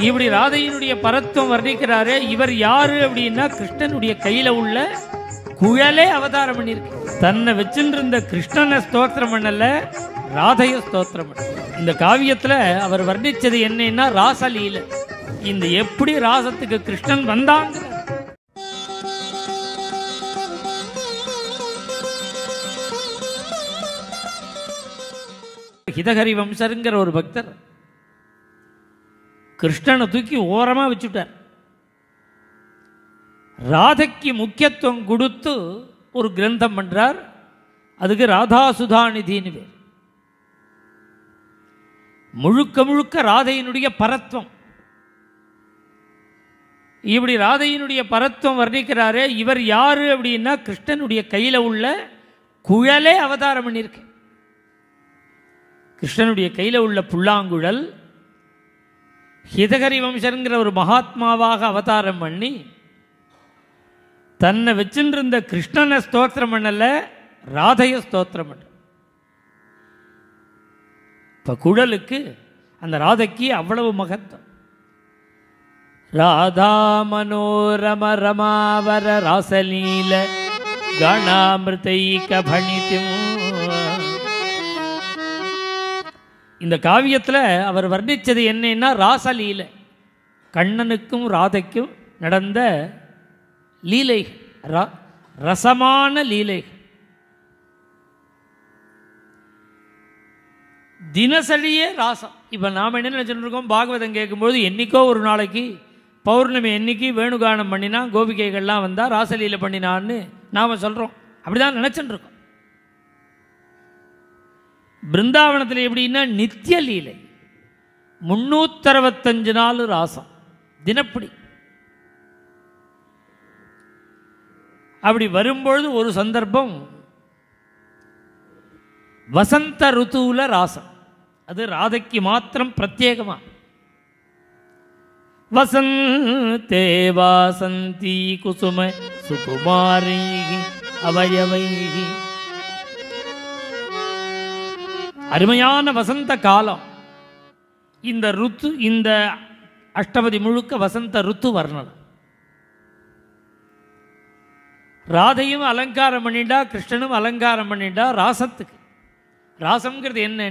இப்படி ராதையினுடைய பரத்துவம் வர்ணிக்கிறாரு. இவர் யாரு அப்படின்னா கிருஷ்ணனுடைய கையில உள்ள குழலே அவதாரம் பண்ணியிருக்கு. தன்னை வச்சுருந்த கிருஷ்ணனை ஸ்தோத்திரம் பண்ணல, ராதைய ஸ்தோத்திரம் பண்ண. இந்த காவியத்துல அவர் வர்ணிச்சது என்னன்னா ராசலீல. இந்த எப்படி ராசத்துக்கு கிருஷ்ணன் வந்தாங்க. ஹிதஹரி வம்சருங்கிற ஒரு பக்தர் கிருஷ்ணனை தூக்கி ஓரமா வச்சுட்டார். ராதைக்கு முக்கியத்துவம் கொடுத்து ஒரு கிரந்தம் பண்றார். அதுக்கு ராதாசுதாநிதினு பேர். முழுக்க முழுக்க ராதையினுடைய பரத்துவம். இப்படி ராதையினுடைய பரத்துவம் வர்ணிக்கிறாரு. இவர் யாரு அப்படின்னா கிருஷ்ணனுடைய கையில உள்ள குழலே அவதாரம் பண்ணியிருக்கு. கிருஷ்ணனுடைய கையில உள்ள புல்லாங்குழல் ஹிதஹரி வம்சங்கிற ஒரு மகாத்மாவாக அவதாரம் பண்ணி தன்னை வச்சுருந்த கிருஷ்ணனை ஸ்தோத்திரம் பண்ணல, ராதைய ஸ்தோத்திரம் பண்ண. இப்போ குழலுக்கு அந்த ராதைக்கு அவ்வளவு மகத்துவம். ராதா மனோரம ரமாவர ராசலீல கணாமிருதைக பணித்தும். இந்த காவியத்தில் அவர் வர்ணித்தது என்னன்னா ராசலீல, கண்ணனுக்கும் ராதைக்கும் நடந்த லீலை, ரசமான லீலை. தினசரியே ராசம். இப்போ நாம் என்ன நினச்சிட்டு பாகவதம் கேட்கும்போது என்னைக்கோ ஒரு நாளைக்கு பௌர்ணமி என்னைக்கு வேணுகானம் பண்ணினா கோபிகைகள்லாம் வந்தால் ராசலீலை பண்ணினான்னு நாம் சொல்கிறோம். அப்படி தான் நினச்சிட்டு இருக்கோம். பிருந்தாவனத்தில் எப்படின்னா நித்திய லீலை, 365 நாள் ராசம் தினப்படி. அப்படி வரும்பொழுது ஒரு சந்தர்ப்பம் வசந்த ருத்துவில் ராசம். அது ராதைக்கு மாத்திரம் பிரத்யேகமாக. வசந்தே வாசந்தி குசும சுகுமாரி அவயவை. அருமையான வசந்த காலம். இந்த ருத்து, இந்த அஷ்டபதி முழுக்க வசந்த ருத்து வர்ணம். ராதையும் அலங்காரம் பண்ணிட்டா, கிருஷ்ணனும் அலங்காரம் பண்ணிட்டா ராசத்துக்கு. ராசம்ங்கிறது என்ன?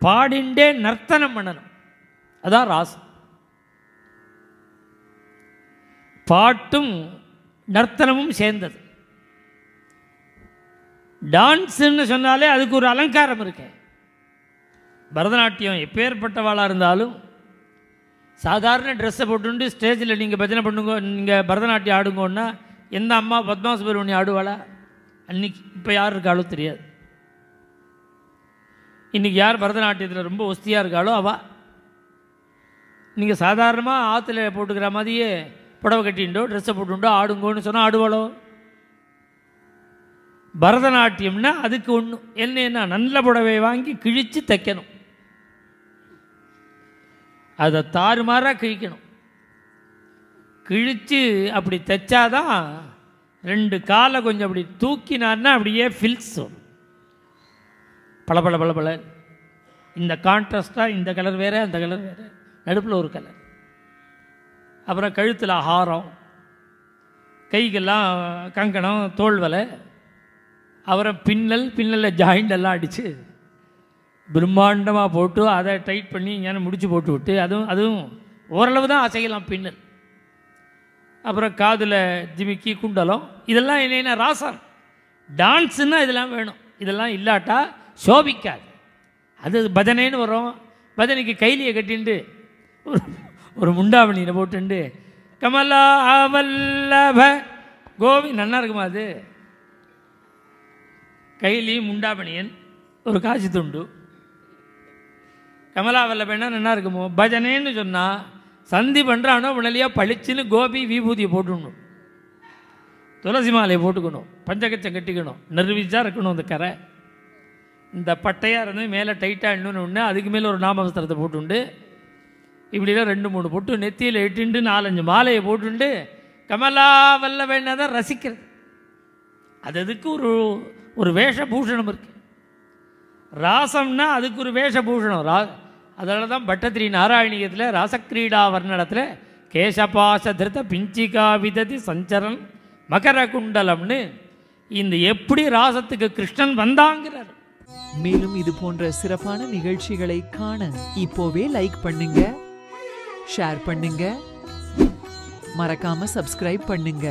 பாடிண்டே நர்த்தனம் பண்ணணும், அதான் ராசம். பாட்டும் நர்த்தனமும் சேர்ந்தது. டான்ஸுன்னு சொன்னாலே அதுக்கு ஒரு அலங்காரம் இருக்கு. பரதநாட்டியம் எப்பேற்பட்டவாளாக இருந்தாலும் சாதாரண ட்ரெஸ்ஸை போட்டுட்டு ஸ்டேஜில் நீங்கள் பஜனை பண்ணுங்க, நீங்கள் பரதநாட்டியம் ஆடுங்கன்னா எந்த அம்மா பத்மா சுப்பிரமணியம் ஆடுவாளா அன்னைக்கு? இப்போ யார் இருக்காளோ தெரியாது. இன்றைக்கி யார் பரதநாட்டியத்தில் ரொம்ப ஒஸ்தியாக இருக்காளோ அவள். நீங்கள் சாதாரணமாக ஆற்றுல போட்டுக்கிற மாதிரியே புடவை கட்டிண்டோ ட்ரெஸ்ஸை போட்டுண்டோ ஆடுங்கோன்னு சொன்னால் ஆடுவாளோ? பரதநாட்டியம்னா அதுக்கு ஒன்று என்னன்னா நல்ல புடவை வாங்கி கிழித்து தைக்கணும், அதை தாறுமாறாக கிழிக்கணும். கிழித்து அப்படி தைச்சாதான் 2 காலை கொஞ்சம் அப்படி தூக்கினார்னா அப்படியே ஃபில்ஸ் வரும். பளபள பளபள. இந்த கான்ட்ராஸ்டாக இந்த கலர் வேறு, அந்த கலர் வேறு, நடுப்பில் ஒரு கலர். அப்புறம் கழுத்தில் ஹாரம், கைக்கெல்லாம் கங்கணம், தோல் வலை, அப்புறம் பின்னலில் ஜாயிண்ட் எல்லாம் அடித்து பிரம்மாண்டமாக போட்டு அதை டைட் பண்ணி இங்கே முடிச்சு போட்டு விட்டு அதுவும் ஓரளவு தான் அசைக்கலாம் பின்னல். அப்புறம் காதில் ஜிமிக்கி குண்டலம், இதெல்லாம் என்னென்ன ராசம். டான்ஸுன்னா இதெல்லாம் வேணும். இதெல்லாம் இல்லாட்டா சோபிக்காது. அது பஜனைன்னு வரும். பஜனைக்கு கைலியை கட்டின்ட்டு ஒரு முண்டாவணியில் போட்டுண்டு கமலா வல்லப கோவி நல்லா இருக்குமா? அது கைலி முண்டாபணியன் ஒரு காட்சி துண்டு கமலா வல்லபன்னா நல்லா இருக்குமோ? பஜனைன்னு சொன்னால் சந்தி பண்ணுறானோ உடனடியாக பளிச்சுன்னு கோபி விபூதியை போட்டுடணும், துளசி மாலையை போட்டுக்கணும், பஞ்சகச்சம் கட்டிக்கணும், நெருவிச்சாக இருக்கணும். அந்த கரை இந்த பட்டையாக இருந்து மேலே டைட்டாக இன்னொன்று ஒன்று, அதுக்கு மேலே ஒரு நாமவஸ்திரத்தை போட்டுண்டு இப்படிலாம் 2-3 பொட்டு நெத்தியில் இட்டுண்டு 4-5 மாலையை போட்டுண்டு கமலா வல்லபன்னா தான் ரசிக்கிறது. அதுக்கு ஒரு வேஷபூஷணம் இருக்குது. ராசம்னா அதுக்கு ஒரு வேஷபூஷணம். அதனால தான் பட்டத்திரி நாராயணியத்தில் ராசக்கிரீடா வர்ணனத்தில் கேசபாச திருத்த பிஞ்சிகா விததி சஞ்சரன் மகர குண்டலம்னு இந்த எப்படி ராசத்துக்கு கிருஷ்ணன் வந்தாங்கிறார். மேலும் இது போன்ற சிறப்பான நிகழ்ச்சிகளை காண இப்போவே லைக் பண்ணுங்க, ஷேர் பண்ணுங்க, மறக்காம சப்ஸ்கிரைப் பண்ணுங்க.